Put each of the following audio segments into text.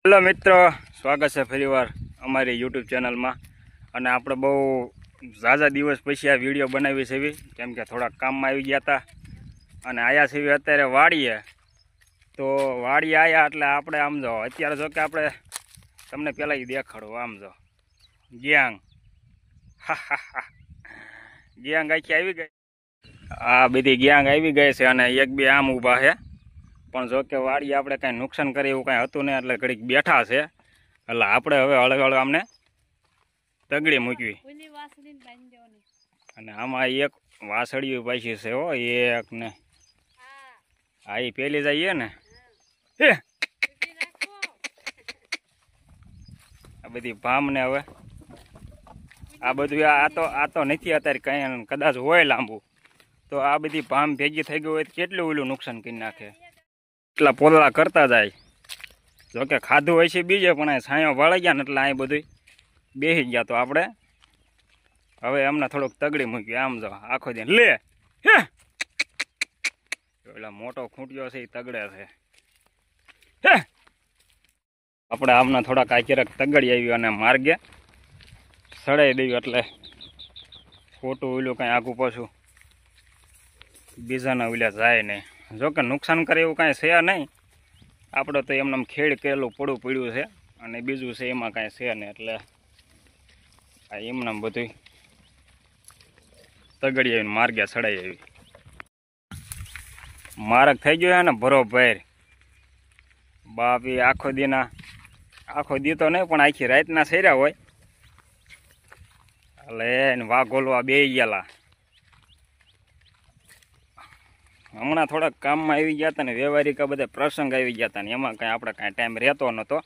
Hello मित्रों, स्वागत है फरीवार अमारी यूट्यूब चैनल में। અને આપણે બહુ ઝાઝા દિવસ પછી આ વિડીયો બનાવી છે કેમ કે થોડા કામમાં આવી ગયા હતા અને આયા છે અત્યારે વાડીએ। તો વાડીએ આવ્યા એટલે આપણે આમ જો અત્યારે જો કે આપણે તમને પહેલાં એ દેખાડું, આમ જો ગેંગ ગેંગ આખી આવી ગઈ, આ બધી ગેંગ આવી ગઈ છે અને એક બે આમ ઊભા છે। પણ જો કે વાડીએ આપણે કાંઈ નુકસાન કરે એવું કાંઈ હતું નહીં એટલે ઘડીક બેઠા છે, એટલે આપણે હવે હળે હળે અમને તગડી મૂકવી। અને આમાં એક વાસળિયું પાછી છે હો, એક ને હા એ પેલી જઈએ ને આ બધી ભામ ને હવે આ બધું આ તો નથી અત્યારે કઈ, કદાચ હોય લાંબુ તો આ બધી ભામ ભેગી થઈ ગઈ હોય તો કેટલું ઓલું નુકસાન કરી નાખે। એટલા પોદળા કરતા જાય, જોકે ખાધું હોય છે બીજે પણ આ છાંયો વાળી ગયા ને એટલે અહીં બધું બેસી ગયા। તો આપણે હવે એમને થોડુંક તગડી મૂક્યું, આમ જો આખો દિન લે એટલે મોટો ખૂંટ્યો છે એ તગડે છે। આપણે આમને થોડાક આખીરક તગડી આવ્યું અને માર્ગે સડાઈ દઈએ એટલે ખોટું ઓલું કાંઈ આગું પાછું બીજાના ઓલા જાય નહીં। જોકે નુકસાન કરે એવું કાંઈ છે નહીં, આપણે તો એમને ખેડ કરેલું પડ્યું છે અને બીજું છે એમાં કાંઈ છે નહીં, એટલે આ એમને બધું તગડી આવીને માર્ગે ચડાઈ આવી। માર્ગ થઈ ગયો ને ભરોભેર બાપી, આખો દી તો નહીં પણ આખી રાતના સર્યા હોય એટલે વાઘોલવા બે ગયેલા। હમણાં થોડાક કામમાં આવી ગયા હતા ને વ્યવહારિક બધા પ્રસંગ આવી ગયા હતા ને એમાં કાંઈ આપણે કાંઈ ટાઈમ રહેતો નહોતો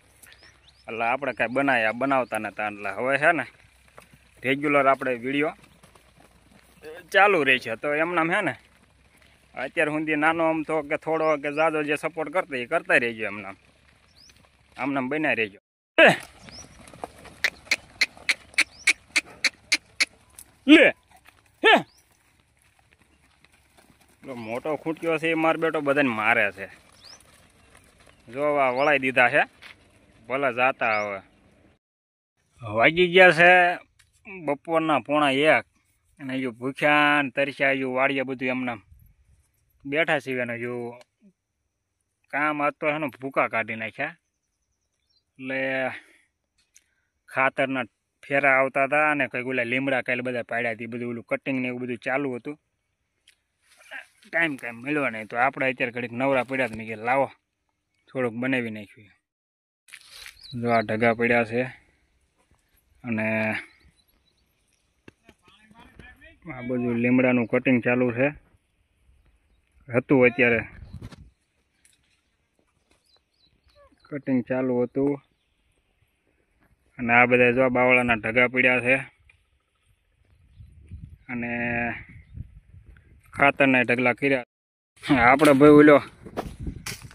એટલે આપણે કાંઈ બનાવતા નહોતા। એટલે હવે છે ને રેગ્યુલર આપણે વિડીયો ચાલુ રહે છે, તો એમનામ છે ને અત્યાર સુધી નાનો આમ તો કે થોડો કે ઝાઝો જે સપોર્ટ કરતા એ કરતા રહેજો, એમનામ આમનામ બનાવી રહેજો। લે મોટો ખૂટ્યો છે એ માર બેટો બધાને મારે છે, જો આ વળાઈ દીધા છે, ભલે જાતા હવે વાગી ગયા છે બપોરના 1:30 અને હજુ ભૂખ્યા ને તરસ્યા હજુ વાડીએ બધું એમને બેઠા છીએ ને હજુ કામ હતો છે ને ભૂકા કાઢી નાખ્યા। એટલે ખાતરના ફેરા આવતા હતા અને કંઈક ઓલા લીમડા કાલે બધા પાડ્યા હતી, બધું ઓલું કટિંગ ને એવું બધું ચાલુ હતું, ટાઈમ કાંઈ મળ્યો નહીં। તો આપણે અત્યારે ઘડીક નવરા પડ્યા મેં કે લાવો થોડુંક બનાવી નાખ્યું। જો આ ઢગા પડ્યા છે અને આ બધું લીમડાનું કટિંગ ચાલુ છે, હતું અત્યારે કટિંગ ચાલુ હતું અને આ બધા જો બાવળાના ઢગા પડ્યા છે અને ખાતરના ઢગલા કર્યા। આપણે ભાઈ ઓલો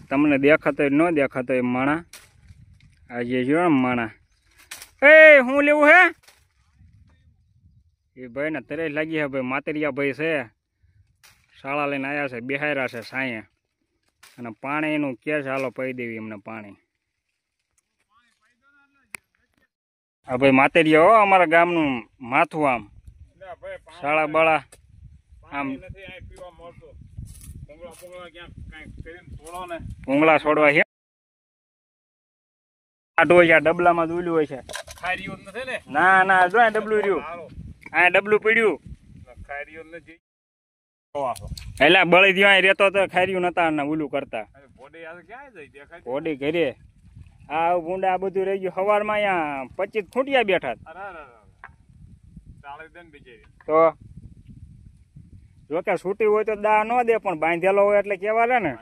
તમને દેખાતો ન દેખાતો એ માણા આજે જો માણા એ શું લેવું હે એ ભાઈ ને તરસ લાગી છે ભાઈ, માતરિયા ભાઈ છે, શાળા લઈને આવ્યા છે, બેહાર્યા છે સાંયે અને પાણી એનું કે છે હાલો પી દેવી એમને પાણી। હા ભાઈ માતરિયા હો, અમારા ગામનું માથું આમ શાળા બાળા આમ ભૂંગળા છોડવા છે, આટો હોય છે ડબલામાં દુલ્યું હોય છે, ના ના જો ડબલું રહ્યું, આ ડબલું પડ્યું એટલે બળી ત્યાં રહેતો તો ખાર્યું નતા ને ઓલું કરતા ઘોડી ઘરે આ ભૂંડા આ બધું રહી ગયું। સવારમાં અહીંયા 25 ખૂંટિયા બેઠા તો જોકે છૂટી હોય તો દા ન દે પણ બાંધેલો હોય એટલે કેવા રે ને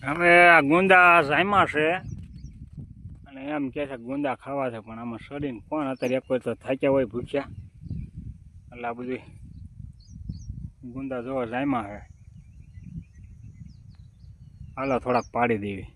હવે આ ગુંદા જામ્યા છે અને એમ કે છે ગુંદા ખાવા છે, પણ આમાં શરીને કોણ અત્યારે એક તો થાક્યા હોય ભૂખ્યા એટલે આ બધી ગુંદા જોવા જામ્યા છે, હાલો થોડાક પાડી દેવી।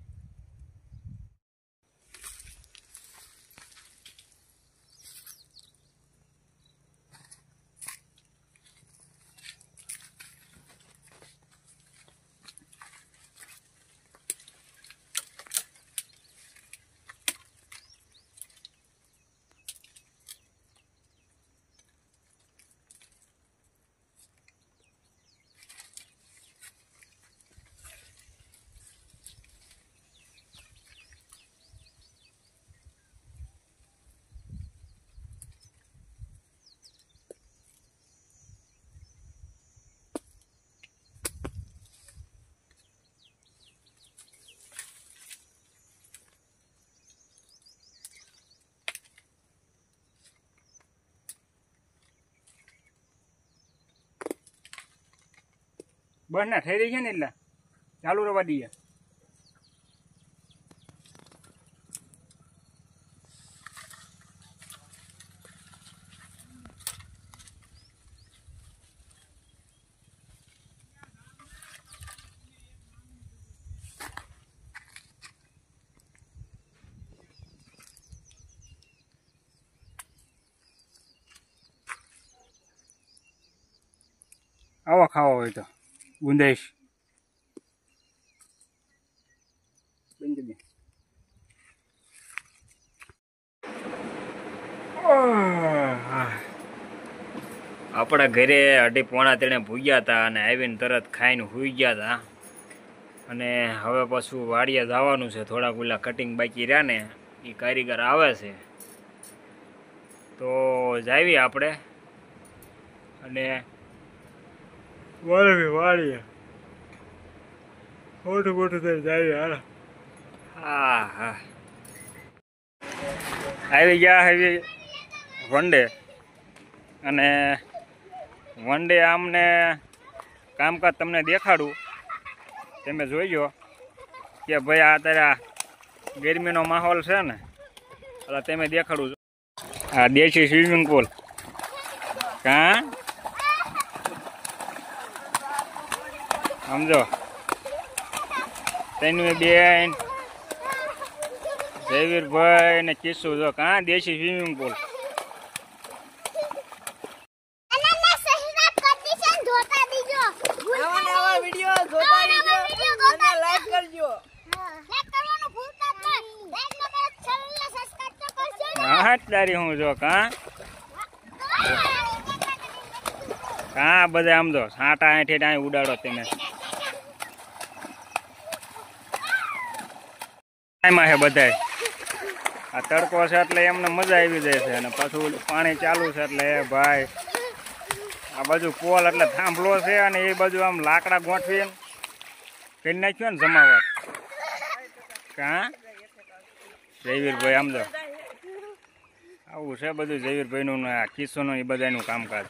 બસ ના થઈ રહી છે ને એટલે ચાલુ રહેવા દઈએ. આવો ખાવો હોય તો ગુંદાઈશ આપણા ઘરે 2:30 ભૂગ્યા હતા અને આવીને તરત ખાઈને સૂઈ ગયા હતા. અને હવે પાછું વાડીએ જવાનું છે. થોડાક ઓલા કટિંગ બાકી રહ્યા ને એ કારીગર આવે છે તો જાવી આપણે અને વાળીએ મોટું મોટું થઈ જાય. હાલ હા હા આવી ગયા આવી વનડે. અને વનડે આમને કામકાજ તમને દેખાડું. તમે જોઈજો કે ભાઈ આ અત્યારે ગરમીનો માહોલ છે ને એટલે તમે દેખાડું. આ દેશી સ્વિમિંગ પુલ કાં સમજો તેનું બેન જયવીરભાઈ ને કિસ્સું જો કાં દેશી સ્વિમિંગ પુલ. તારી હું જો કાં કાં બધા આમ જો સાંટા આઠે અહીં ઉડાડો તમે. એમાં છે બધાય આ તડકો છે એટલે એમને મજા આવી જાય છે. અને પાછું પાણી ચાલુ છે એટલે ભાઈ આ બાજુ પોલ એટલે થાંભલો છે અને એ બાજુ આમ લાકડા ગોઠવીને કરી નાખ્યો ને જમાવટ. કાં જયવીરભાઈ આમ જો આવું છે બધું જયવીરભાઈનું ને કિસ્સોનું એ બધાનું કામકાજ.